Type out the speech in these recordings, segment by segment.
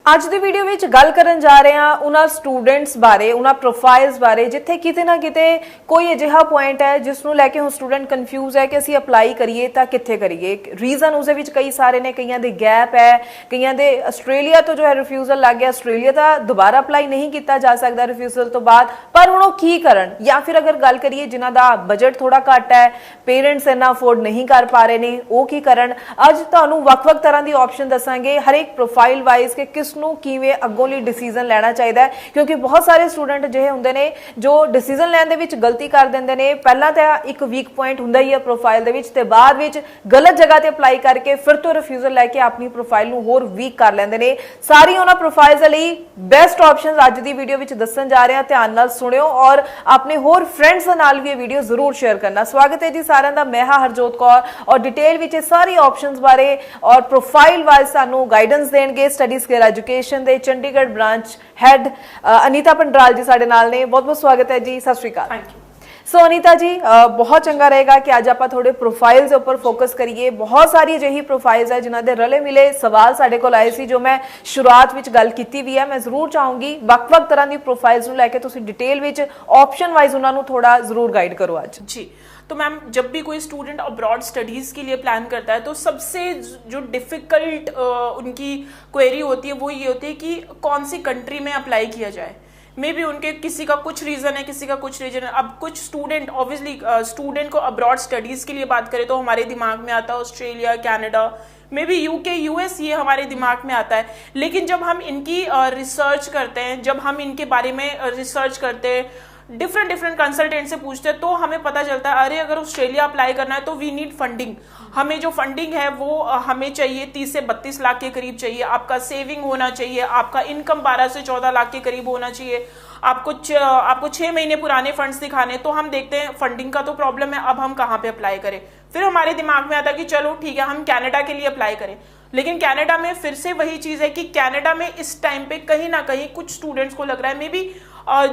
ਅੱਜ ਦੀ ਵੀਡੀਓ ਵਿੱਚ ਗੱਲ ਕਰਨ ਜਾ ਰਹੇ ਹਾਂ ਉਹਨਾਂ ਸਟੂਡੈਂਟਸ ਬਾਰੇ, ਉਹਨਾਂ ਪ੍ਰੋਫਾਈਲਸ ਬਾਰੇ ਜਿੱਥੇ ਕਿਤੇ ਨਾ ਕਿਤੇ ਕੋਈ ਅਜਿਹਾ ਪੁਆਇੰਟ ਹੈ ਜਿਸ ਨੂੰ ਲੈ ਕੇ ਹੁਣ ਸਟੂਡੈਂਟ ਕਨਫਿਊਜ਼ ਹੈ ਕਿ ਅਸੀਂ ਅਪਲਾਈ ਕਰੀਏ ਤਾਂ ਕਿੱਥੇ ਕਰੀਏ। ਰੀਜ਼ਨ ਉਸ ਦੇ ਵਿੱਚ ਕਈ ਸਾਰੇ ਨੇ, ਕਈਆਂ ਦੇ ਗੈਪ ਹੈ, ਕਈਆਂ ਦੇ ਆਸਟ੍ਰੇਲੀਆ ਤੋਂ ਜੋ ਹੈ ਰਿਫਿਊਜ਼ਲ ਲੱਗ ਗਿਆ, ਆਸਟ੍ਰੇਲੀਆ ਦਾ ਦੁਬਾਰਾ ਅਪਲਾਈ ਨਹੀਂ ਕੀਤਾ ਜਾ ਸਕਦਾ ਰਿਫਿਊਜ਼ਲ ਤੋਂ ਬਾਅਦ, ਪਰ ਹੁਣ ਉਹ ਕੀ ਕਰਨ। ਜਾਂ ਫਿਰ ਅਗਰ ਗੱਲ ਕਰੀਏ ਜਿਨ੍ਹਾਂ ਦਾ ਬਜਟ ਥੋੜਾ ਘੱਟ ਹੈ, ਪੇਰੈਂਟਸ ਇੰਨਾ ਅਫੋਰਡ ਨਹੀਂ ਕਰ ਪਾ ਰਹੇ ਨੇ, ਉਹ ਕੀ ਕਰਨ। ਅੱਜ ਤੁਹਾਨੂੰ ਵੱਖ-ਵੱਖ ਤਰ੍ਹਾਂ ਦੀ ਆਪਸ਼ਨ ਦੱਸਾਂਗੇ ਹਰੇਕ ਪ੍ਰੋਫਾਈਲ ਵਾਈਜ਼ ਕਿ ਕਿਸ ਨੂੰ ਕਿਵੇਂ ਅੱਗੋਂ ਲਈ ਡਿਸੀਜਨ ਲੈਣਾ ਚਾਹੀਦਾ ਹੈ, ਕਿਉਂਕਿ ਬਹੁਤ ਸਾਰੇ ਸਟੂਡੈਂਟ ਜਿਹੇ ਹੁੰਦੇ ਨੇ ਜੋ ਡਿਸੀਜਨ ਲੈਣ ਦੇ ਵਿੱਚ ਗਲਤੀ ਕਰ ਦਿੰਦੇ ਨੇ। ਪਹਿਲਾਂ ਤਾਂ ਇੱਕ ਵੀਕ ਪੁਆਇੰਟ ਹੁੰਦਾ ਹੀ ਹੈ ਪ੍ਰੋਫਾਈਲ ਦੇ ਵਿੱਚ, ਤੇ ਬਾਅਦ ਵਿੱਚ ਗਲਤ ਜਗ੍ਹਾ ਤੇ ਅਪਲਾਈ ਕਰਕੇ ਫਿਰ ਤੋਂ ਰਿਫਿਊਜ਼ਲ ਲੈ ਕੇ ਆਪਣੀ ਪ੍ਰੋਫਾਈਲ ਨੂੰ ਹੋਰ ਵੀਕ ਕਰ ਲੈਂਦੇ ਨੇ। ਸਾਰੀ ਉਹਨਾਂ ਪ੍ਰੋਫਾਈਲਸ ਦੇ ਲਈ ਬੈਸਟ ਆਪਸ਼ਨਸ ਅੱਜ ਦੀ ਵੀਡੀਓ ਵਿੱਚ ਦੱਸਣ ਜਾ ਰਹੇ ਹਾਂ, ਧਿਆਨ ਨਾਲ ਸੁਣਿਓ ਔਰ ਆਪਣੇ ਹੋਰ ਫਰੈਂਡਸ ਦੇ ਨਾਲ ਵੀ ਇਹ ਵੀਡੀਓ ਜ਼ਰੂਰ ਸ਼ੇਅਰ ਕਰਨਾ। ਸਵਾਗਤ ਹੈ ਜੀ ਸਾਰਿਆਂ ਦਾ, ਮੈਂ ਹਾਂ ਹਰਜੋਤ ਕੌਰ ਔਰ ਡਿਟੇਲ ਵਿੱਚ ਸਾਰੀ ਆਪਸ਼ਨਸ ਬਾਰੇ ਔਰ ਪ੍ਰੋਫਾਈਲ ਵਾਈਜ਼ ਸਾਨੂੰ ਗਾਈਡੈਂਸ ਦੇਣਗੇ ਸਟੱਡੀ ਸਕੇਲ ਐਜੂਕੇਸ਼ਨ ਦੇ ਚੰਡੀਗੜ੍ਹ ब्रांच हेड अनीता पंडराल जी साडे नाल ने। बहुत बहुत स्वागत है जी, सत श्री अकाल। Thank you. So Anita ji, बहुत चंगा रहेगा कि आज आप थोड़े प्रोफाइल्स के उपर फोकस करिए। बहुत सारी अजिही प्रोफाइल्स है जिन्हों के रले मिले सवाल साडे कोल आए सी, जो मैं शुरुआत विच गल कीती भी है। मैं जरूर चाहूँगी वक्-वक् तरह की प्रोफाइल्स नूं लैके तुसीं डिटेल विच ऑप्शन वाइज उन्होंने थोड़ा जरूर गाइड करो आज जी। तो मैम, जब भी कोई स्टूडेंट अब्रॉड स्टडीज़ के लिए प्लान करता है तो सबसे जो डिफ़िकल्ट उनकी क्वेरी होती है वो ये होती है कि कौन सी कंट्री में अप्लाई किया जाए। मे बी उनके किसी का कुछ रीज़न है, किसी का कुछ रीज़न है। अब कुछ स्टूडेंट ऑब्वियसली स्टूडेंट को अब्रॉड स्टडीज़ के लिए बात करें तो हमारे दिमाग में आता है Australia, Canada, may be UK, US, ये हमारे दिमाग में आता है। लेकिन जब हम इनकी रिसर्च करते हैं, जब हम इनके बारे में रिसर्च करते हैं, डिफरेंट कंसल्टेंट से पूछते हैं, तो हमें पता चलता है अरे अगर ऑस्ट्रेलिया अप्लाई करना है तो वी नीड फंडिंग। हमें जो फंडिंग है वो हमें चाहिए 30 से 32 लाख के करीब चाहिए। आपका सेविंग होना चाहिए, आपका इनकम 12 से 14 लाख के करीब होना चाहिए, आपको 6 महीने पुराने फंड्स दिखाने। तो हम देखते हैं फंडिंग का तो प्रॉब्लम है, अब हम कहाँ पे अप्लाई करें। फिर हमारे दिमाग में आता है कि चलो ठीक है हम कनाडा के लिए अप्लाई करें। लेकिन कनाडा में फिर से वही चीज है कि कनाडा में इस टाइम पे कहीं ना कहीं कुछ स्टूडेंट्स को लग रहा है मे बी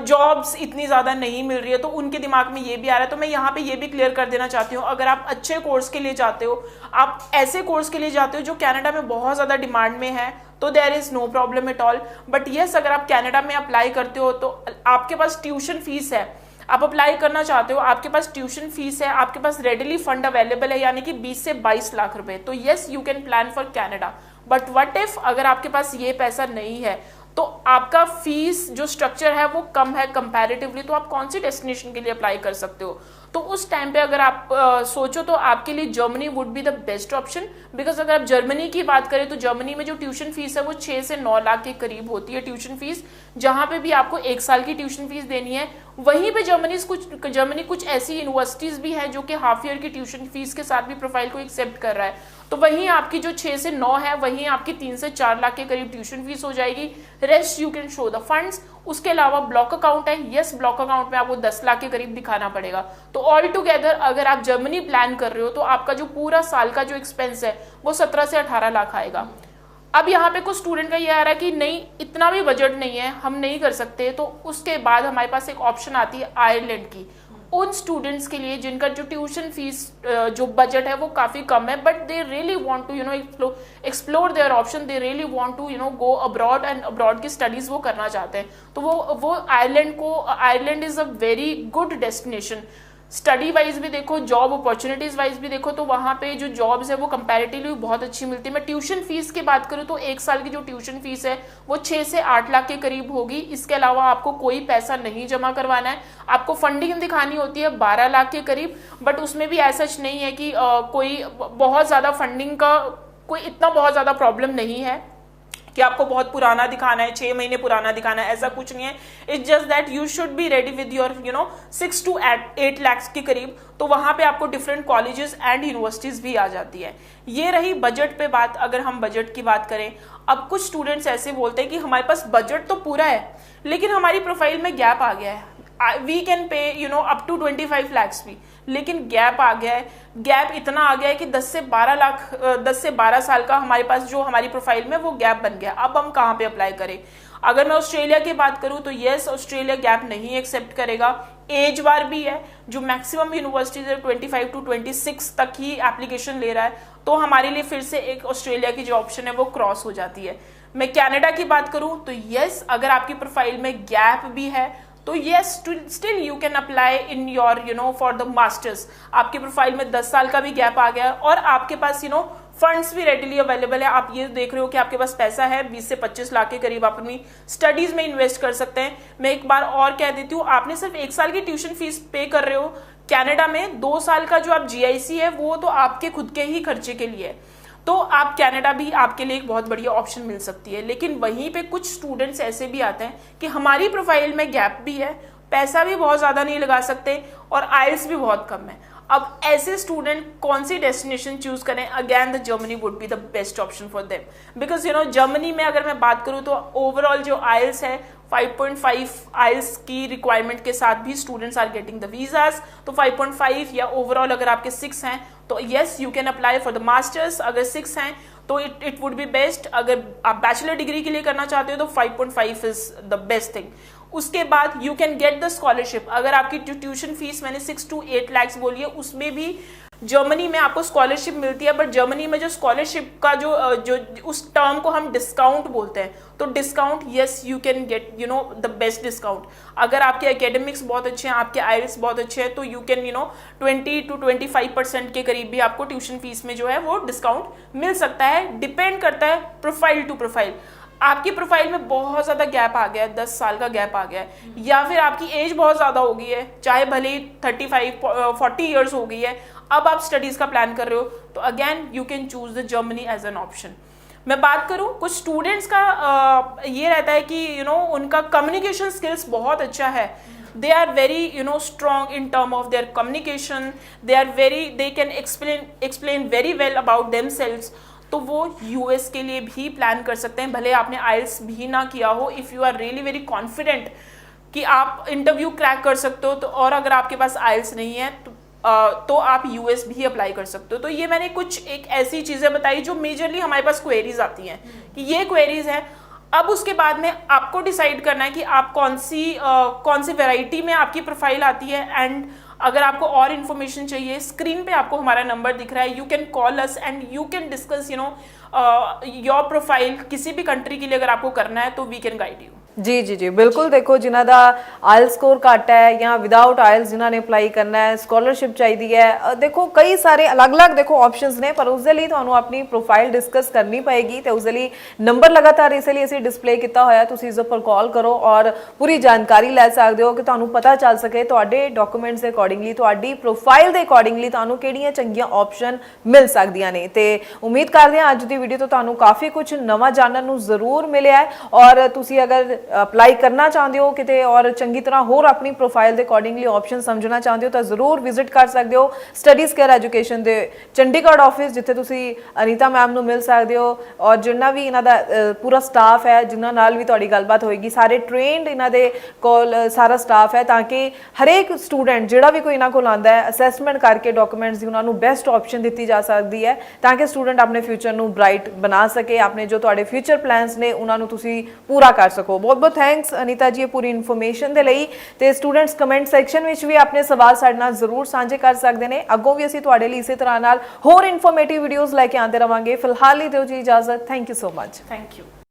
जॉब्स इतनी ज्यादा नहीं मिल रही है, तो उनके दिमाग में ये भी आ रहा है। तो मैं यहाँ पे ये भी क्लियर कर देना चाहती हूँ, अगर आप अच्छे कोर्स के लिए जाते हो, आप ऐसे कोर्स के लिए जाते हो जो कनाडा में बहुत ज्यादा डिमांड में है, तो there is no problem at all. But yes, अगर आप कनाडा में अप्लाई करते हो तो आपके पास ट्यूशन फीस है, आप अप्लाई करना चाहते हो, आपके पास ट्यूशन फीस है, आपके पास रेडिली फंड अवेलेबल है, यानी कि 20 से 22 लाख रुपए, तो yes you can plan for Canada. But what if अगर आपके पास ये पैसा नहीं है, तो आपका फीस जो स्ट्रक्चर है वो कम है कंपैरेटिवली, तो आप कौन सी डेस्टिनेशन के लिए अप्लाई कर सकते हो। तो उस टाइम पे अगर आप सोचो तो आपके लिए Germany would be the best option. Because अगर आप जर्मनी की बात करें तो जर्मनी में जो ट्यूशन फीस है वो 6 से 9 लाख के करीब होती है ट्यूशन फीस, जहां पे भी आपको 1 साल की ट्यूशन फीस देनी है। वहीं पे जर्मनी कुछ ऐसी यूनिवर्सिटीज भी है जो कि हाफ ईयर की ट्यूशन फीस के साथ भी प्रोफाइल को एक्सेप्ट कर रहा है। तो वहीं आपकी जो 6 से 9 है, वहीं आपकी 3 से 4 लाख के करीब ट्यूशन फीस हो जाएगी। Rest you can show the funds. उसके अलावा ब्लॉक अकाउंट है, यस ब्लॉक अकाउंट में आपको 10 लाख के करीब दिखाना पड़ेगा। तो ऑल टुगेदर अगर आप जर्मनी प्लान कर रहे हो तो आपका जो पूरा साल का जो एक्सपेंस है वो 17 से 18 लाख आएगा। अब यहाँ पे कुछ स्टूडेंट का ये आ रहा है कि नहीं इतना भी बजट नहीं है, हम नहीं कर सकते, तो उसके बाद हमारे पास एक ऑप्शन आती है आयरलैंड की। उन स्टूडेंट्स के लिए जिनका जो ट्यूशन फीस जो बजट है वो काफी कम है, but they really want to explore their option, they really want to go abroad and abroad की स्टडीज वो करना चाहते हैं, तो वो Ireland is a very good destination. Study wise भी देखो, जॉब अपॉर्चुनिटीज वाइज भी देखो, तो वहाँ पे जो जॉब्स है वो कंपैरेटिवली बहुत अच्छी मिलती है। मैं ट्यूशन फीस की बात करूँ तो 1 साल की जो ट्यूशन फीस है वो 6 से 8 लाख के करीब होगी। इसके अलावा आपको कोई पैसा नहीं जमा करवाना है, आपको फंडिंग दिखानी होती है 12 लाख के करीब। बट उसमें भी ऐसा नहीं है कि कोई बहुत ज्यादा फंडिंग का कोई इतना बहुत ज्यादा प्रॉब्लम नहीं है कि आपको बहुत पुराना दिखाना है, 6 महीने पुराना दिखाना है, ऐसा कुछ नहीं है। It's just that you should be ready with your 6 to 8 lakh के करीब। तो वहां पे आपको डिफरेंट कॉलेजेस एंड यूनिवर्सिटीज भी आ जाती है। ये रही बजट पे बात। अगर हम बजट की बात करें, अब कुछ स्टूडेंट्स ऐसे बोलते हैं कि हमारे पास बजट तो पूरा है लेकिन हमारी प्रोफाइल में गैप आ गया है, we can pay up to 25 lakhs भी, लेकिन गैप आ गया है। गैप इतना आ गया है कि 10 से 12 साल का हमारे पास जो हमारी प्रोफाइल में वो गैप बन गया। अब हम कहाँ पे अप्लाई करें। अगर मैं ऑस्ट्रेलिया की बात करूं तो यस ऑस्ट्रेलिया गैप नहीं एक्सेप्ट करेगा। एज बार भी है, जो मैक्सिमम यूनिवर्सिटीज 25 to 26 तक ही एप्लीकेशन ले रहा है, तो हमारे लिए फिर से एक ऑस्ट्रेलिया की जो ऑप्शन है वो क्रॉस हो जाती है। मैं कनाडा की बात करूं तो यस, अगर आपकी प्रोफाइल में गैप भी है तो yes still you can apply in your for the masters. आपकी प्रोफाइल में 10 साल का भी गैप आ गया और आपके पास फंड्स भी रेडिली अवेलेबल है। आप ये देख रहे हो कि आपके पास पैसा है, 20 से 25 लाख के करीब आप अपनी स्टडीज में इन्वेस्ट कर सकते हैं। मैं एक बार और कह देती हूँ, आपने सिर्फ 1 साल की ट्यूशन फीस पे कर रहे हो कनाडा में, 2 साल का जो आप GIC है वो तो आपके खुद के ही खर्चे के लिए है, तो आप कनाडा भी आपके लिए एक बहुत बढ़िया ऑप्शन मिल सकती है। लेकिन वहीं पे कुछ स्टूडेंट्स ऐसे भी आते हैं कि हमारी प्रोफाइल में गैप भी है, पैसा भी बहुत ज्यादा नहीं लगा सकते और आइल्स भी बहुत कम है। अब ऐसे स्टूडेंट कौन सी डेस्टिनेशन चूज करें? Again the Germany would be the best option for them, because Germany में अगर मैं बात करूं तो ओवरऑल जो आइल्स है 5.5 आइल्स की रिक्वायरमेंट के साथ भी students are getting the visas. तो 5.5 या ओवरऑल अगर आपके 6 हैं तो yes you can apply for the masters. अगर 6 हैं तो इट वुड बी बेस्ट। अगर आप बैचलर डिग्री के लिए करना चाहते हो तो 5.5 इज द बेस्ट थिंग। उसके बाद you can get the scholarship. अगर आपकी ट्यूशन फीस मैंने 6 to 8 lakhs बोली है, उसमें भी जर्मनी में आपको स्कॉलरशिप मिलती है। बट जर्मनी में जो स्कॉलरशिप का जो उस टर्म को हम डिस्काउंट बोलते हैं, तो discount yes you can get the best discount. अगर आपके एकेडमिक्स बहुत अच्छे हैं, आपके आइल्स बहुत अच्छे हैं, तो यू कैन 20 to 25% के करीब भी आपको ट्यूशन फीस में जो है वो डिस्काउंट मिल सकता है। डिपेंड करता है प्रोफाइल टू प्रोफाइल। आपकी प्रोफाइल में बहुत ज्यादा गैप आ गया है, 10 साल का गैप आ गया है, या फिर आपकी एज बहुत ज्यादा हो गई है, चाहे भले ही 35-40 ईयर्स हो गई है, अब आप स्टडीज का प्लान कर रहे हो, तो again you can choose the Germany as an option. मैं बात करूं कुछ स्टूडेंट्स का ये रहता है कि उनका कम्युनिकेशन स्किल्स बहुत अच्छा है, they are very strong in term of their communication, they can explain very well about themselves, तो वो US के लिए भी प्लान कर सकते हैं, भले आपने IELTS भी ना किया हो। If you are really very confident कि आप इंटरव्यू क्रैक कर सकते हो, तो और अगर आपके पास IELTS नहीं है तो आप US भी अप्लाई कर सकते हो। तो ये मैंने कुछ एक ऐसी चीज़ें बताई जो मेजरली हमारे पास क्वेरीज आती हैं कि ये क्वेरीज हैं। अब उसके बाद में आपको डिसाइड करना है कि आप कौन सी वैरायटी में आपकी प्रोफाइल आती है। एंड अगर आपको और इन्फॉर्मेशन चाहिए, स्क्रीन पे आपको हमारा नंबर दिख रहा है, you can call us and you can discuss your profile. किसी भी कंट्री के लिए अगर आपको करना है तो वी कैन गाइड यू। जी बिल्कुल। देखो जिन्हों का आइल्स स्कोर घट है या विदाउट आइल्स जिन्होंने अप्लाई करना है, स्कॉलरशिप चाहिए है, देखो कई सारे अलग अलग देखो ऑप्शंस ने, पर उसके लिए ਤੁਹਾਨੂੰ अपनी प्रोफाइल डिस्कस करनी पएगी। तो उसके लिए नंबर लगातार इसलिए ਅਸੀਂ डिस्प्ले किया होया, तुसीं इस पर कॉल करो और पूरी जानकारी ले सकते हो कि ਤੁਹਾਨੂੰ पता चल सके ਤੁਹਾਡੇ डॉक्यूमेंट्स के अकॉर्डिंगली, ਤੁਹਾਡੀ प्रोफाइल के अकॉर्डिंगली ਤੁਹਾਨੂੰ ਕਿਹੜੀਆਂ ਚੰਗੀਆਂ ऑप्शन मिल ਸਕਦੀਆਂ ਨੇ। ਤੇ उम्मीद करते हैं ਅੱਜ ਦੀ ਵੀਡੀਓ ਤੋਂ ਤੁਹਾਨੂੰ काफ़ी कुछ नवा जानने ਨੂੰ ਜ਼ਰੂਰ ਮਿਲਿਆ है। और ਤੁਸੀਂ अगर अप्लाई करना चाहते हो किते और चंगी तरह होर अपनी प्रोफाइल के अकॉर्डिंगली ऑप्शन समझना चाहते हो तो जरूर विजिट कर सकते हो स्टडीज़ केयर एजुकेशन के चंडीगढ़ ऑफिस, जिथे तुसी अनीता मैम नूं मिल सकते हो। और जिन्ना भी इन्हां दा पूरा स्टाफ है, जिन्हां नाल भी तुहाडी गलबात होएगी, सारे ट्रेनड इन्हां दे कोल सारा स्टाफ है, ताकि हरेक स्टूडेंट जिहड़ा भी कोई इन्हां कोल आंदा है असैसमेंट करके डॉक्यूमेंट्स दी उन्हां नूं बेस्ट ऑप्शन दी जा सकती है, ताकि स्टूडेंट अपने फ्यूचर नूं ब्राइट बना सके, अपने जो तुहाडे फ्यूचर प्लान्स ने उन्हां नूं तुसी पूरा कर सको। बहुत बहुत थैंक्स अनीता जी पूरी इन्फॉर्मेशन दे लई। ते स्टूडेंट्स कमेंट सैक्शन विच भी अपने सवाल साडे नाल जरूर साझे कर सकते हैं। अगों भी असीं तुहाडे लई इसी तरह नाल होर इन्फॉर्मेटिव वीडियोज़ लैके आंदे रहांगे। फिलहाल ही दिओ जी इजाजत। Thank you so much. Thank you.